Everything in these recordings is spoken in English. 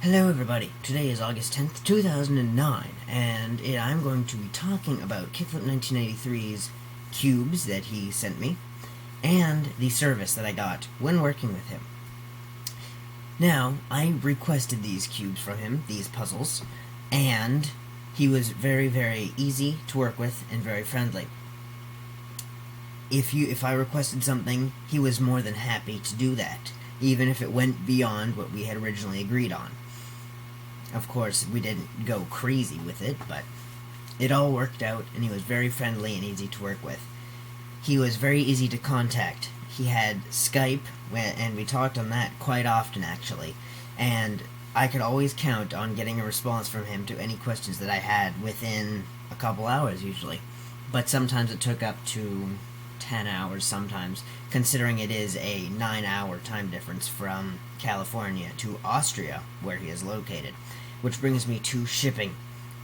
Hello everybody, today is August 10th, 2009, and I'm going to be talking about Kickflip 1983's cubes that he sent me, and the service that I got when working with him. Now, I requested these cubes from him, these puzzles, and he was very, very easy to work with and very friendly. If I requested something, he was more than happy to do that, even if it went beyond what we had originally agreed on. Of course, we didn't go crazy with it, but it all worked out, and he was very friendly and easy to work with. He was very easy to contact. He had Skype, and we talked on that quite often, actually, and I could always count on getting a response from him to any questions that I had within a couple hours, usually. But sometimes it took up to 10 hours sometimes, considering it is a 9-hour time difference from California to Austria, where he is located. Which brings me to shipping.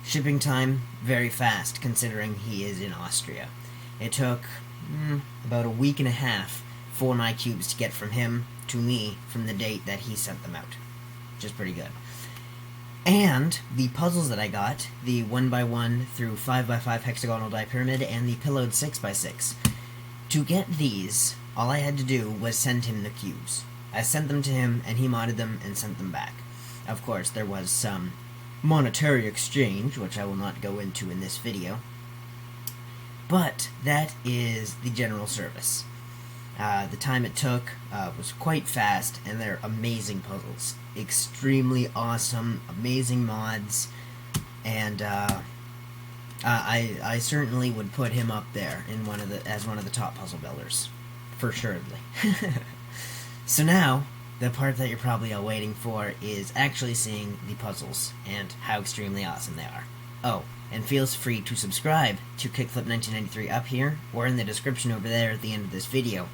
Shipping time, very fast, considering he is in Austria. It took about a week and a half for my cubes to get from him to me from the date that he sent them out. Which is pretty good. And the puzzles that I got, the 1x1 through 5x5 hexagonal dipyramid and the pillowed 6x6. To get these, all I had to do was send him the cubes. I sent them to him, and he modded them and sent them back. Of course, there was some monetary exchange, which I will not go into in this video. But that is the general service. The time it took was quite fast, and they're amazing puzzles. Extremely awesome, amazing mods, and I certainly would put him up there in as one of the top puzzle builders, for suredly. So now, the part that you're probably all waiting for is actually seeing the puzzles and how extremely awesome they are. Oh, and feel free to subscribe to Kickflip 1993 up here, or in the description over there at the end of this video,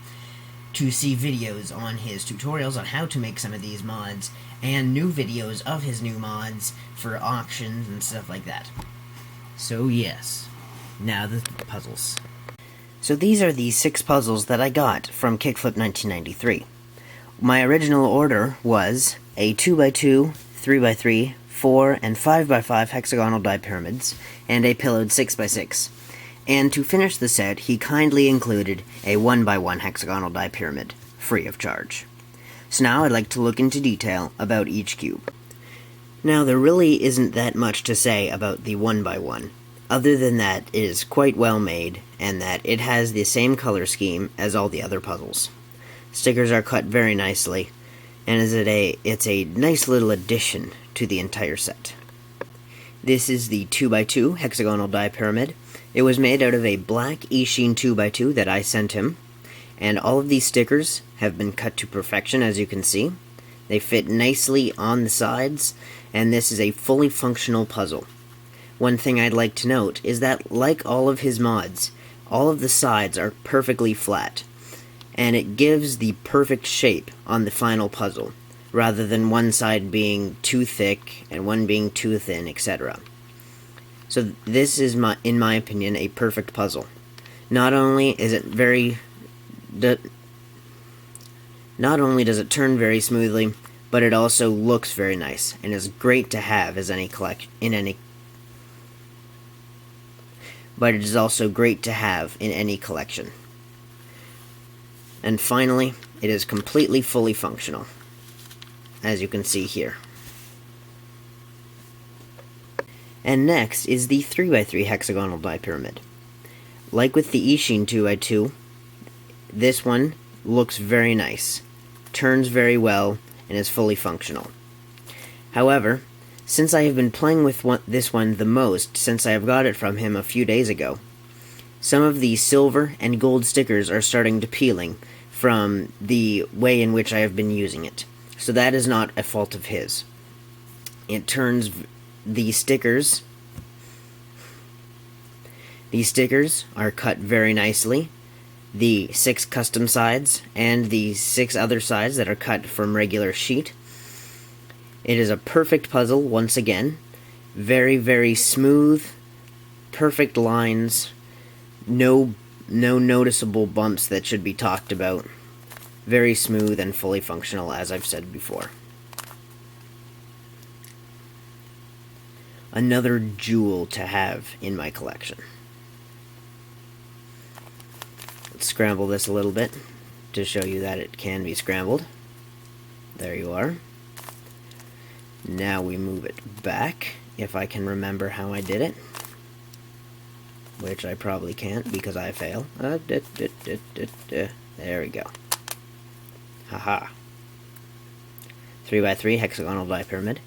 to see videos on his tutorials on how to make some of these mods, and new videos of his new mods for auctions and stuff like that. So yes, now the puzzles. So these are the 6 puzzles that I got from Kickflip 1993. My original order was a 2x2, 3x3, 4, and 5x5 hexagonal dipyramids, and a pillowed 6x6. And to finish the set, he kindly included a 1x1 hexagonal dipyramid, free of charge. So now I'd like to look into detail about each cube. Now, there really isn't that much to say about the 1x1, other than that it is quite well made, and that it has the same color scheme as all the other puzzles. Stickers are cut very nicely, and it's a nice little addition to the entire set. This is the 2x2 hexagonal dipyramid. It was made out of a black Ishin 2x2 that I sent him, and all of these stickers have been cut to perfection, as you can see. They fit nicely on the sides, and this is a fully functional puzzle. One thing I'd like to note is that, like all of his mods, all of the sides are perfectly flat, and it gives the perfect shape on the final puzzle, rather than one side being too thick and one being too thin, etc. So this is, in my opinion, a perfect puzzle. Not only does it turn very smoothly, but it also looks very nice and is great to have as But it is also great to have in any collection. And finally, it is completely fully functional, as you can see here. And next is the 3x3 hexagonal dipyramid. Like with the Ishin 2x2, this one looks very nice, turns very well, and is fully functional. However, since I have been playing with this one the most since I have got it from him a few days ago, some of the silver and gold stickers are starting to peeling from the way in which I have been using it. So that is not a fault of his. It turns the stickers are cut very nicely. The 6 custom sides and the 6 other sides that are cut from regular sheet. It is a perfect puzzle once again. Very, very smooth, perfect lines, no noticeable bumps that should be talked about. Very smooth and fully functional, as I've said before. Another jewel to have in my collection. Let's scramble this a little bit to show you that it can be scrambled. There you are. Now we move it back, if I can remember how I did it. Which I probably can't because I fail. There we go. Haha. 3x3 hexagonal dipyramid.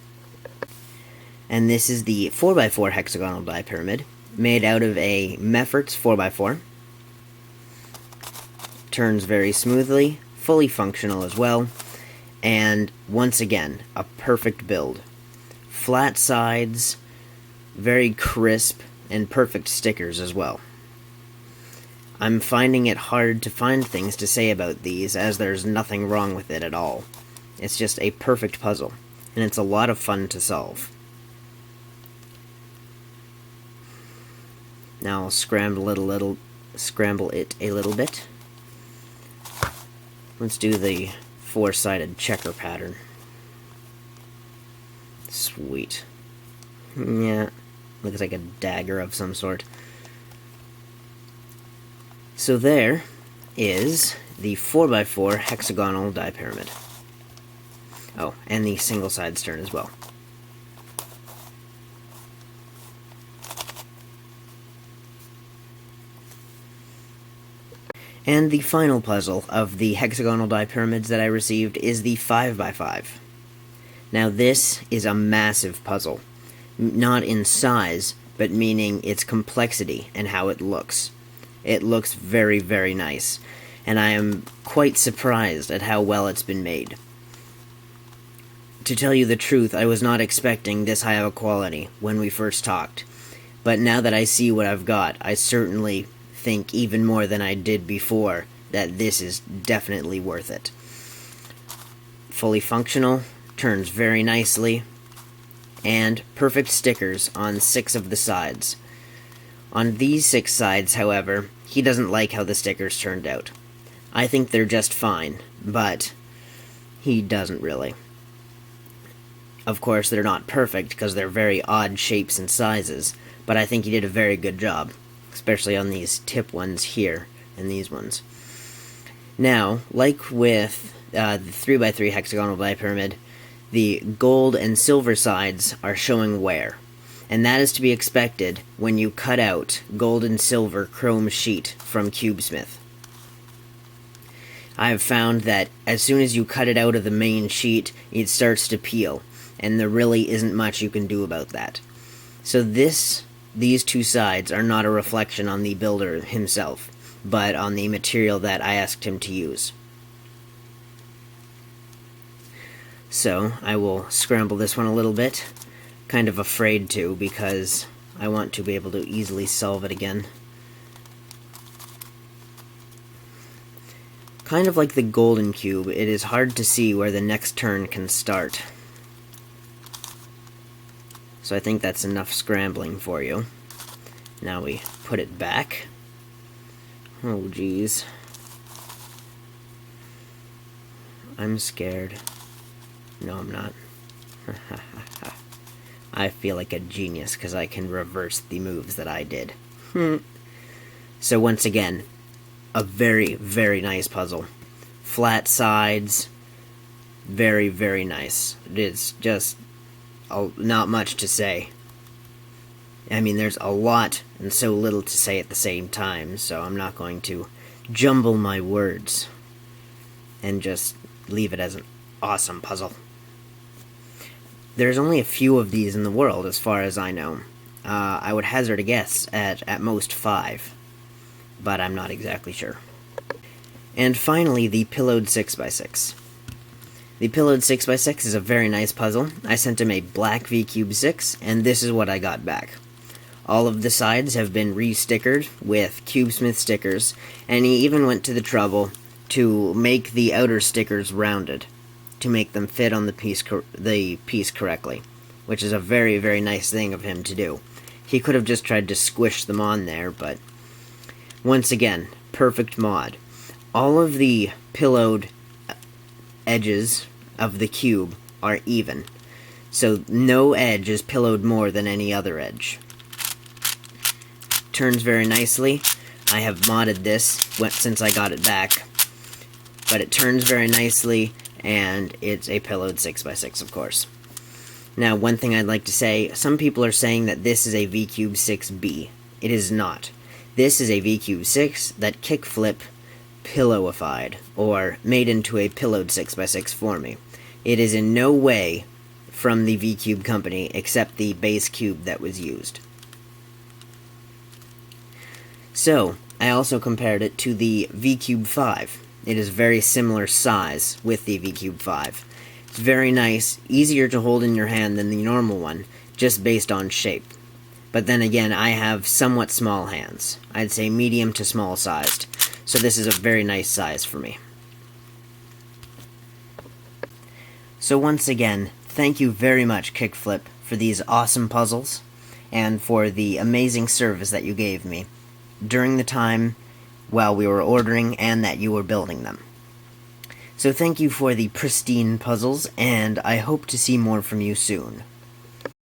And this is the 4x4 hexagonal dipyramid, made out of a Mefferts 4x4. Turns very smoothly, fully functional as well, and once again, a perfect build. Flat sides, very crisp, and perfect stickers as well. I'm finding it hard to find things to say about these, as there's nothing wrong with it at all. It's just a perfect puzzle, and it's a lot of fun to solve. Now I'll scramble it a little bit. Let's do the four-sided checker pattern. Sweet. Yeah, looks like a dagger of some sort. So there is the 4x4 hexagonal dipyramid. Oh, and the single-side stern as well. And the final puzzle of the hexagonal dipyramids that I received is the 5x5. Now this is a massive puzzle, not in size, but meaning its complexity and how it looks. It looks very, very nice, and I am quite surprised at how well it's been made. To tell you the truth, I was not expecting this high of a quality when we first talked, but now that I see what I've got, I certainly think even more than I did before that this is definitely worth it. Fully functional, turns very nicely, and perfect stickers on 6 of the sides. On these 6 sides, however, he doesn't like how the stickers turned out. I think they're just fine, but he doesn't really. Of course, they're not perfect because they're very odd shapes and sizes, but I think he did a very good job, especially on these tip ones here and these ones. Now, like with the 3x3 hexagonal dipyramid, the gold and silver sides are showing wear, and that is to be expected when you cut out gold and silver chrome sheet from CubeSmith. I have found that as soon as you cut it out of the main sheet, it starts to peel, and there really isn't much you can do about that. So these 2 sides are not a reflection on the builder himself, but on the material that I asked him to use. So I will scramble this one a little bit. Kind of afraid to, because I want to be able to easily solve it again. Kind of like the golden cube, it is hard to see where the next turn can start. So I think that's enough scrambling for you. Now we put it back. Oh, geez. I'm scared. No, I'm not. I feel like a genius because I can reverse the moves that I did. So once again, a very, very nice puzzle. Flat sides. Very, very nice. It's just not much to say. I mean, there's a lot and so little to say at the same time, so I'm not going to jumble my words and just leave it as an awesome puzzle. There's only a few of these in the world, as far as I know. I would hazard a guess at most 5, but I'm not exactly sure. And finally, the pillowed 6x6. The pillowed 6x6 is a very nice puzzle. I sent him a black V-Cube 6, and this is what I got back. All of the sides have been re-stickered with CubeSmith stickers, and he even went to the trouble to make the outer stickers rounded, to make them fit on the piece correctly, which is a very, very nice thing of him to do. He could have just tried to squish them on there, but once again, perfect mod. All of the pillowed edges of the cube are even, so no edge is pillowed more than any other edge. Turns very nicely. I have modded this since I got it back, but it turns very nicely, and it's a pillowed 6x6, of course. Now, one thing I'd like to say, some people are saying that this is a VCube 6B. It is not. This is a VCube 6 that kickflip pillowified, or made into a pillowed 6x6 for me. It is in no way from the VCube company, except the base cube that was used. So, I also compared it to the VCube 5. It is very similar size with the VCube 5. It's very nice, easier to hold in your hand than the normal one, just based on shape. But then again, I have somewhat small hands. I'd say medium to small sized. So this is a very nice size for me. So once again, thank you very much, Kickflip, for these awesome puzzles, and for the amazing service that you gave me during the time while we were ordering and that you were building them. So thank you for the pristine puzzles, and I hope to see more from you soon.